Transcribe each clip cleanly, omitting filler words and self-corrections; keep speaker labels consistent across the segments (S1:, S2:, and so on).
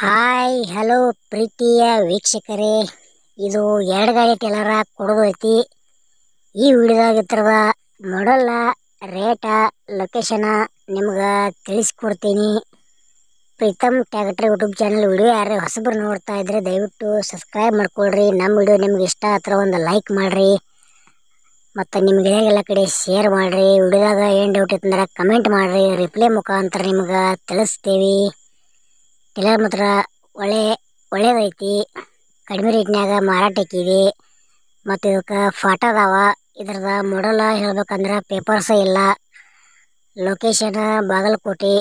S1: Hi hello ಪ್ರೀತಿಯ ವೀಕ್ಷಕರೇ, ಇದು ಎರಡು ಗಾಡಿ ಟೇಲರ ಕೊಡೋದು ಐತಿ. ಈ ವಿಡಿಯೋದಾಗ ಇರ್ತದ ಮಾಡಲ್ಲ, ರೇಟ, ಲೊಕೇಶನ್ ನಿಮ್ಗೆ ತಿಳಿಸ್ಕೊಡ್ತೀನಿ. Pritam tractor YouTube channel video ಯಾರು ಹೊಸಬರು ನೋಡ್ತಾ ಇದ್ರೆ ದಯವಿಟ್ಟು ಸಬ್ಸ್ಕ್ರೈಬ್ ಮಾಡ್ಕೊಳ್ರಿ. ನಮ್ಮ ವಿಡಿಯೋ ನಿಮ್ಗೆ ಇಷ್ಟ ಆದ್ರೆ ಒಂದು ಲೈಕ್ ಮಾಡ್ರಿ ಮತ್ತು ನಿಮ್ಮ ಗೆಳೆಯರೆಲ್ಲ ಕಡೆ ಶೇರ್ ಮಾಡ್ರಿ. ವಿಡಿಯೋದಾಗ ಏನು ಡೌಟ್ ಇತ್ತಂದ್ರೆ ಕಮೆಂಟ್ ಮಾಡ್ರಿ, ರಿಪ್ಲೈ ಮುಖಾಂತರ ನಿಮ್ಗೆ ತಿಳಿಸ್ತೇವೆ. ಟೇಲರ್ ಮಾತ್ರ ಒಳ್ಳೇದೈತಿ, ಕಡಿಮೆ ರೇಟ್ನ್ಯಾಗ ಮಾರಾಟಕ್ಕಿದೆ. ಮತ್ತು ಇದಕ್ಕೆ ಫಾಟ ಅದಾವ. ಇದ್ರದ ಮಾಡಲ್ ಹೇಳ್ಬೇಕಂದ್ರೆ ಪೇಪರ್ಸ ಇಲ್ಲ. ಲೊಕೇಶನ್ ಬಾಗಲಕೋಟೆ.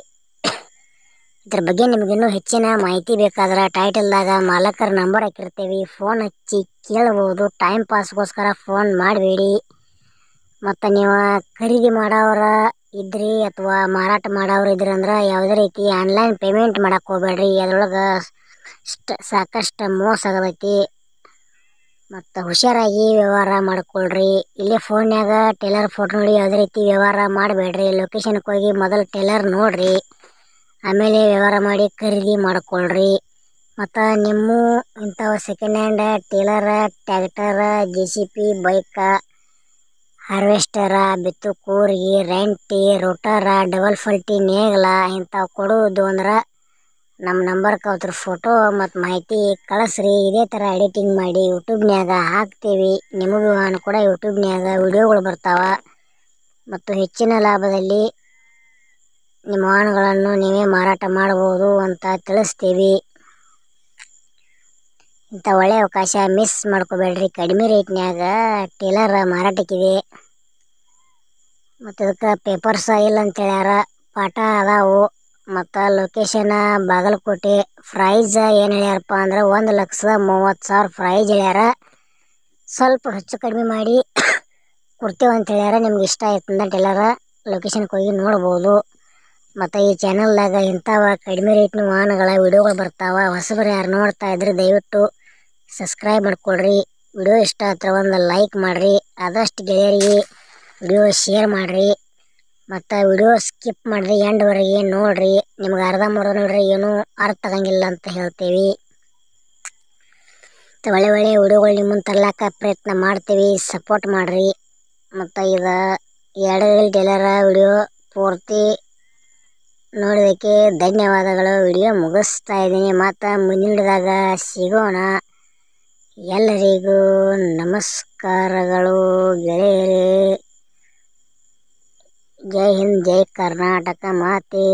S1: ಇದ್ರ ಬಗ್ಗೆ ನಿಮಗಿನ್ನೂ ಹೆಚ್ಚಿನ ಮಾಹಿತಿ ಬೇಕಾದ್ರೆ ಟೈಟಲ್ದಾಗ ಮಾಲಕರ ನಂಬರ್ ಹಾಕಿರ್ತೀವಿ, ಫೋನ್ ಹಚ್ಚಿ ಕೇಳ್ಬೋದು. ಟೈಮ್ ಪಾಸ್ಗೋಸ್ಕರ ಫೋನ್ ಮಾಡಬೇಡಿ. ಮತ್ತು ನೀವು ಖರೀದಿ ಮಾಡೋರ ಇದ್ರಿ ಅಥವಾ ಮಾರಾಟ ಮಾಡೋರು ಇದ್ರಿ ಅಂದ್ರೆ ಯಾವುದೇ ರೀತಿ ಆನ್ಲೈನ್ ಪೇಮೆಂಟ್ ಮಾಡಕ್ಕೆ ಹೋಗ್ಬೇಡ್ರಿ. ಅದ್ರೊಳಗೆ ಸಾಕಷ್ಟು ಮೋಸ ಆಗತೈತಿ. ಮತ್ತು ಹುಷಾರಾಗಿ ವ್ಯವಹಾರ ಮಾಡ್ಕೊಳ್ರಿ. ಇಲ್ಲೇ ಫೋನ್ಯಾಗ ಟೇಲರ್ ಫೋಟೋ ನೋಡಿ ಯಾವುದೇ ರೀತಿ ವ್ಯವಹಾರ ಮಾಡಬೇಡ್ರಿ. ಲೊಕೇಶನ್ಗೆ ಹೋಗಿ ಮೊದಲು ಟೇಲರ್ ನೋಡ್ರಿ, ಆಮೇಲೆ ವ್ಯವಹಾರ ಮಾಡಿ ಖರೀದಿ ಮಾಡ್ಕೊಳ್ರಿ. ಮತ್ತು ನಿಮ್ಮ ಇಂಥವು second hand trailer, tractor, JCB, bike, harvester, ಬಿತ್ತು ಕೂರಿಗೆ, ರೆಂಟಿ, ರೋಟರ, ಡಬಲ್ ಫಲ್ಟಿ, ನೇಗಲ ಇಂಥವು ಕೊಡೋದು ಅಂದ್ರೆ ನಮ್ಮ ನಂಬರ್ಗೆ ಅದ್ರ ಫೋಟೋ ಮತ್ತು ಮಾಹಿತಿ ಕಳಿಸ್ರಿ. ಇದೇ ಥರ ಎಡಿಟಿಂಗ್ ಮಾಡಿ ಯೂಟ್ಯೂಬ್ನ್ಯಾಗ ಹಾಕ್ತೀವಿ. ನಿಮಗೂ ಕೂಡ ಯೂಟ್ಯೂಬ್ನ್ಯಾಗ ವಿಡಿಯೋಗಳು ಬರ್ತಾವೆ. ಮತ್ತು ಹೆಚ್ಚಿನ ಲಾಭದಲ್ಲಿ ನಿಮ್ಮ ವಾಹನಗಳನ್ನು ನೀವೇ ಮಾರಾಟ ಮಾಡ್ಬೋದು ಅಂತ ತಿಳಿಸ್ತೀವಿ. ಇಂಥ ಒಳ್ಳೆಯ ಅವಕಾಶ ಮಿಸ್ ಮಾಡ್ಕೋಬೇಡ್ರಿ. ಕಡಿಮೆ ರೇಟ್ನ್ಯಾಗ ಟೇಲರ್ ಮಾರಾಟಕ್ಕಿದೆ. ಮತ್ತು ಇದಕ್ಕೆ ಪೇಪರ್ಸ್ ಇಲ್ಲ ಅಂತ ಹೇಳ್ಯಾರ, ಪಾಠ ಅದಾವು. ಮತ್ತು ಲೊಕೇಶನ್ ಬಾಗಲಕೋಟೆ. ಪ್ರೈಸ್ ಏನು ಹೇಳ್ಯಾರಪ್ಪ ಅಂದ್ರೆ 1,30,000 ಪ್ರೈಸ್ ಹೇಳ್ಯಾರ. ಸ್ವಲ್ಪ ಹೆಚ್ಚು ಕಡಿಮೆ ಮಾಡಿ ಕೊಡ್ತೇವೆ ಅಂತ ಹೇಳ್ಯಾರ. ನಿಮ್ಗೆ ಇಷ್ಟ ಆಯ್ತಂದ್ರೆ ಟೇಲರ ಲೊಕೇಶನ್ಗೆ ಹೋಗಿ ನೋಡ್ಬೋದು. ಮತ್ತು ಈ ಚಾನಲ್ದಾಗ ಇಂಥವ ಕಡಿಮೆ ರೇಟ್ನ ವಾಹನಗಳ ವಿಡಿಯೋಗಳು ಬರ್ತಾವೆ. ಹೊಸಬರು ಯಾರು ನೋಡ್ತಾ ಇದ್ರೆ ದಯವಿಟ್ಟು ಸಬ್ಸ್ಕ್ರೈಬ್ ಮಾಡ್ಕೊಳ್ರಿ. ವಿಡಿಯೋ ಇಷ್ಟ ಆದ್ರೆ ಒಂದು ಲೈಕ್ ಮಾಡಿರಿ. ಆದಷ್ಟು ಗೆಳೆಯರಿಗೆ ವಿಡಿಯೋ ಶೇರ್ ಮಾಡಿರಿ. ಮತ್ತು ವಿಡಿಯೋ ಸ್ಕಿಪ್ ಮಾಡಿರಿ, ಎಂಡ್ವರೆಗೆ ನೋಡಿರಿ. ನಿಮ್ಗೆ ಅರ್ಧಂಬರ್ಧ ನೋಡ್ರಿ ಏನೂ ಅರ್ಥ ಆಗಂಗಿಲ್ಲ ಅಂತ ಹೇಳ್ತೀವಿ. ಒಳ್ಳೆ ವಿಡಿಯೋಗಳು ನಿಮ್ಮನ್ನು ತರ್ಲಾಕ ಪ್ರಯತ್ನ ಮಾಡ್ತೀವಿ, ಸಪೋರ್ಟ್ ಮಾಡಿರಿ. ಮತ್ತು ಇದು ಎರಡು ಟೇಲರ ವಿಡಿಯೋ ಪೂರ್ತಿ ನೋಡೋದಕ್ಕೆ ಧನ್ಯವಾದಗಳು. ವಿಡಿಯೋ ಮುಗಿಸ್ತಾ ಇದ್ದೀನಿ. ಮತ್ತು ಮುಂದಿನ ವಿಡಿಯೋದಾಗ ಸಿಗೋಣ. ಎಲ್ಲರಿಗೂ ನಮಸ್ಕಾರಗಳು ಗೆಳೆಯರೇ. ಜೈ ಹಿಂದ್, ಜೈ ಕರ್ನಾಟಕ ಮಾತೆ.